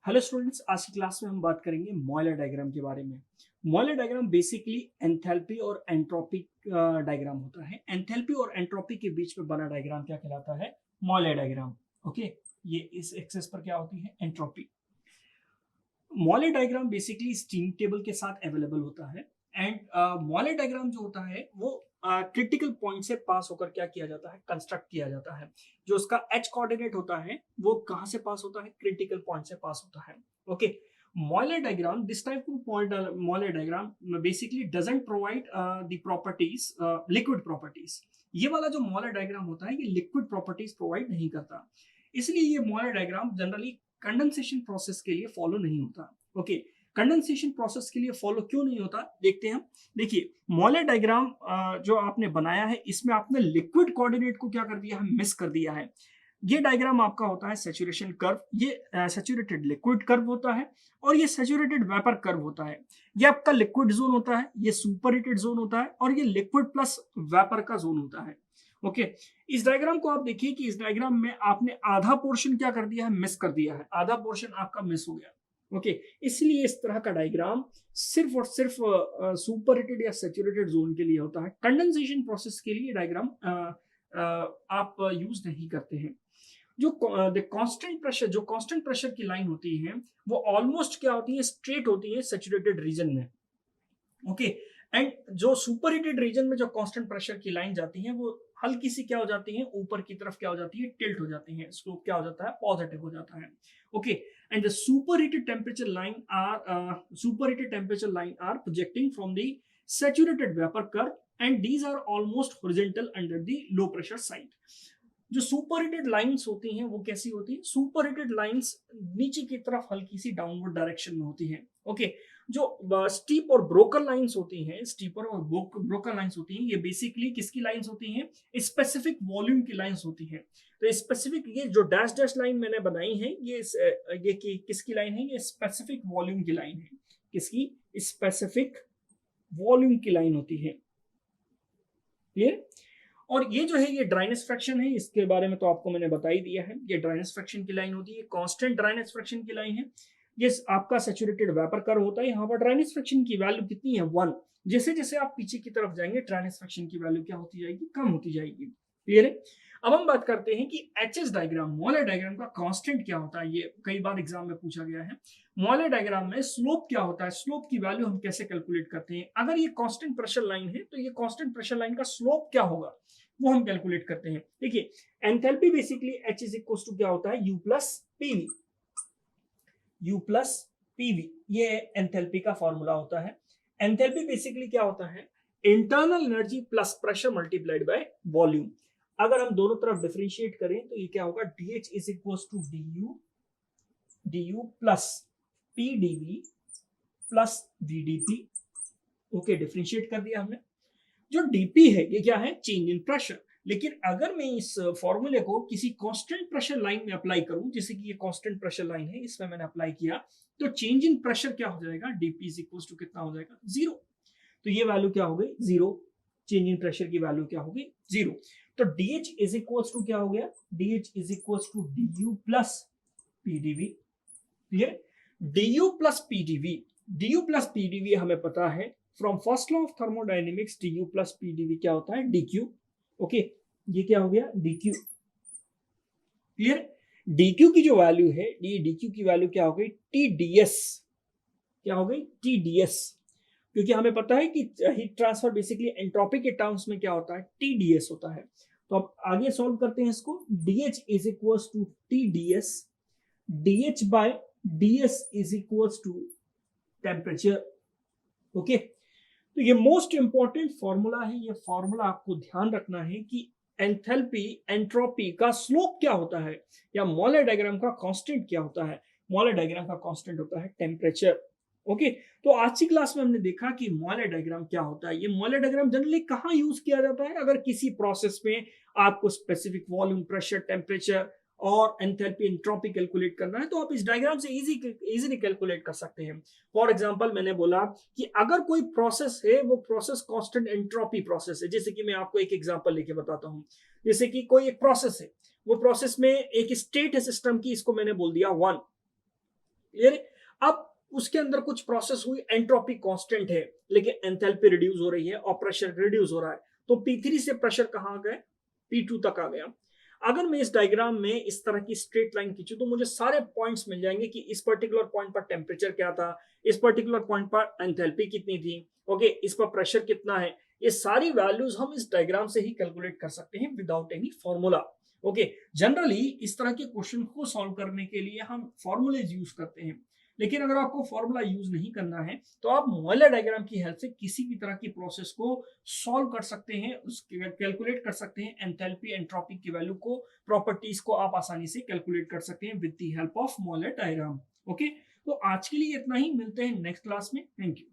Hello students, आज की class में हम बात करेंगे मॉयलर डायग्राम के बारे में। मॉयलर डायग्राम बेसिकली एंथैल्पी और एंट्रोपी डायग्राम होता है। एंथैल्पी और एंट्रोपी के बीच में बना डायग्राम क्या कहलाता है? मॉयलर डायग्राम। ओके, ये इस एक्सेस पर क्या होती है? Entropy. Mollier diagram basically steam table के साथ अवेलेबल होता है। एंड मॉयलर डायग्राम जो होता है वो क्रिटिकल पॉइंट से पास होकर क्या किया जाता है? कंस्ट्रक्ट किया जाता है। जो उसका एच कोऑर्डिनेट होता है वो कहाँ से पास होता है? क्रिटिकल पॉइंट से पास होता है। Okay, Mollier diagram, this type of point Mollier diagram basically doesn't provide the properties, liquid properties. ये वाला जो मॉयलर डायग्राम होता है ये लिक्विड प्रॉपर्टीज प्रोवाइड नहीं करता। इसलिए ये मॉयलर डायग्राम जनरली कंडेंसेशन प्रोसेस के लिए फॉलो नहीं होता। ओके, कंडेंसेशन प्रोसेस के लिए फॉलो क्यों नहीं होता देखते हैं हम। देखिए, मॉयलर डायग्राम जो आपने बनाया है इसमें आपने लिक्विड कोऑर्डिनेट को क्या कर दिया है? मिस कर दिया है। ये डायग्राम आपका होता है सैचुरेशन कर्व। ये सैचुरेटेड लिक्विड कर्व होता है और ये सैचुरेटेड वेपर कर्व होता है। ये आपका लिक्विड जोन होता है, ये सुपर हीटेड जोन होता है और ये लिक्विड प्लस वेपर का जोन होता है। ओके, इस डायग्राम को आप देखिए कि इस डायग्राम में आपने आधा पोर्शन क्या कर दिया है? मिस कर दिया है। आधा पोर्शन आपका मिस हो गया। ओके, इसलिए इस तरह का डायग्राम सिर्फ और सिर्फ सुपर हीटेड या सैचुरेटेड जोन के लिए होता है। कंडेंसेशन प्रोसेस के लिए डायग्राम आप यूज नहीं करते हैं। जो कांस्टेंट प्रेशर की लाइन होती है वो ऑलमोस्ट क्या होती है? स्ट्रेट होती है सैचुरेटेड रीजन में। ओके, एंड जो सुपर हीटेड रीजन में जो कांस्टेंट प्रेशर की लाइन जाती है वो हल्की सी क्या हो जाती है? ऊपर की तरफ क्या हो जाती है? टिल्ट हो जाती है। स्लोप क्या हो जाता है? पॉजिटिव हो जाता है। Okay, and the super heated temperature line are projecting from the saturated vapour curve and these are almost horizontal under the low pressure side. जो सुपर हीटेड लाइंस होती हैं वो कैसी होती है? सुपर हीटेड लाइंस नीचे की तरफ हल्की सी डाउनवर्ड डायरेक्शन में होती हैं। ओके, जो स्टीप और ब्रोकन लाइंस होती हैं, स्टीपर और ब्रोकन लाइंस होती हैं, ये बेसिकली किसकी लाइंस होती हैं? स्पेसिफिक वॉल्यूम की लाइंस होती हैं। तो स्पेसिफिक, ये जो डैश डैश लाइन मैंने बनाई है ये किसकी लाइन है? ये स्पेसिफिक वॉल्यूम की लाइन है। किसकी? स्पेसिफिक वॉल्यूम की लाइन होती है। क्लियर? और ये जो है ये ड्राइनेस फ्रैक्शन है, इसके बारे में तो आपको मैंने बता ही दिया है। ये ड्राइनेस फ्रैक्शन की लाइन होती है, कांस्टेंट ड्राइनेस फ्रैक्शन की लाइन है। ये आपका सैचुरेटेड वेपर कर्व होता है। यहाँ पर ड्राइनेस फ्रैक्शन की वैल्यू कितनी है? 1। जैसे जैसे आप पीछे की तरफ जाएंगे ड्राइनेस फ्रैक्शन की वैल्यू क्या होती जाएगी? कम होती जाएगी। क्लियर है? अब हम बात करते हैं कि एचएस डायग्राम, मॉयलर डायग्राम का कांस्टेंट क्या होता है। ये कई बार एग्जाम में पूछा गया है। मॉयलर डायग्राम में स्लोप क्या होता है? स्लोप की वैल्यू हम कैसे कैलकुलेट करते हैं? अगर ये कांस्टेंट प्रेशर लाइन है तो ये कांस्टेंट प्रेशर लाइन का स्लोप क्या होगा वो हम कैलकुलेट करते हैं। देखिए, enthalpy basically H is equal to क्या होता है? U plus PV. U plus PV, ये एंथैल्पी का फॉर्मूला होता है। एंथैल्पी बेसिकली क्या होता है? Internal energy plus pressure multiplied by volume. अगर हम दोनों तरफ डिफरेंशिएट करें तो ये क्या होगा? DH is equal to D U plus P DV plus VDP. Okay, differentiate कर दिया हमने। जो डीपी है ये क्या है? Change in pressure. लेकिन अगर मैं इस फॉर्मूले को किसी कांस्टेंट प्रेशर लाइन में अप्लाई करूं, जैसे कि ये कांस्टेंट प्रेशर लाइन है, इसमें मैंने अप्लाई किया, तो चेंज इन प्रेशर क्या हो जाएगा? डीपी इज इक्वल टू कितना हो जाएगा? 0। तो ये वैल्यू क्या हो गई? 0। चेंज इन प्रेशर की वैल्यू क्या हो गई? 0। तो डीएच इज इक्वल टू क्या हो गया? DH is equal to D U plus PDV. Clear? D U plus PDV हमें पता है from first law of thermodynamics. D U plus PDV क्या होता है? dq। ओके, ये क्या हो गया? dq। क्लियर? dq की जो वैल्यू है, dq की वैल्यू क्या हो गई? tds। क्या हो गई? tds। क्योंकि हमें पता है कि हीट ट्रांसफर बेसिकली एंट्रोपी के टर्म्स में क्या होता है? tds होता है। तो अब आगे सॉल्व करते हैं इसको। dh is equal to tds, dh by ds is equal to temperature. Okay, तो ये मोस्ट इंपॉर्टेंट फॉर्मूला है। ये फॉर्मूला आपको ध्यान रखना है कि एंथैल्पी एंट्रोपी का स्लोप क्या होता है या मॉयलर डायग्राम का कांस्टेंट क्या होता है। मॉयलर डायग्राम का कांस्टेंट होता है टेम्परेचर। ओके, तो आज की क्लास में हमने देखा कि मॉयलर डायग्राम क्या होता है। ये मॉयलर डायग्राम जनरली कहाँ यूज किया जाता है? अगर किसी प्रोसेस में आपको स्पेसिफिक वॉल्यूम, प्रेशर, टेम्परेचर और एंथैल्पी एंट्रोपी कैलकुलेट करना है तो आप इस डायग्राम से इजीली कैलकुलेट कर सकते हैं। फॉर एग्जांपल, मैंने बोला कि अगर कोई प्रोसेस है वो प्रोसेस कांस्टेंट एंट्रोपी प्रोसेस है। जैसे कि मैं आपको एक एग्जांपल लेके बताता हूं। जैसे कि कोई एक प्रोसेस है, वो प्रोसेस में एक स्टेट है सिस्टम की, इसको मैंने बोल दिया 1। क्लियर है? अब उसके अंदर कुछ प्रोसेस हुई, एंट्रोपी कांस्टेंट है लेकिन एंथैल्पी रिड्यूस हो रही है और प्रेशर रिड्यूस हो रहा है, तो P3 से प्रेशर कहां आ गया? P2 तक आ गया। अगर मैं इस डायग्राम में इस तरह की स्ट्रेट लाइन खींचूं तो मुझे सारे पॉइंट्स मिल जाएंगे कि इस पर्टिकुलर पॉइंट पर टेम्परेचर क्या था, इस पर्टिकुलर पॉइंट पर एंथैल्पी कितनी थी, ओके, इस पर प्रेशर कितना है। ये सारी वैल्यूज हम इस डायग्राम से ही कैलकुलेट कर सकते हैं without any formula. Okay, generally इस तरह के क्वेश्चन को सॉल्व करने के लिए हम फॉर्मूलेज यूज करते हैं, लेकिन अगर आपको फॉर्मूला यूज नहीं करना है तो आप मोएलर डायग्राम की हेल्प से किसी भी तरह की प्रोसेस को सॉल्व कर सकते हैं, उसके कैलकुलेट कर सकते हैं, एंथैल्पी एंट्रोपी की वैल्यू को, प्रॉपर्टीज को आप आसानी से कैलकुलेट कर सकते हैं with the help of Mollier diagram. Okay, तो आज के लिए इतना ही, मिलते हैं नेक्स्ट क्लास में। Thank you.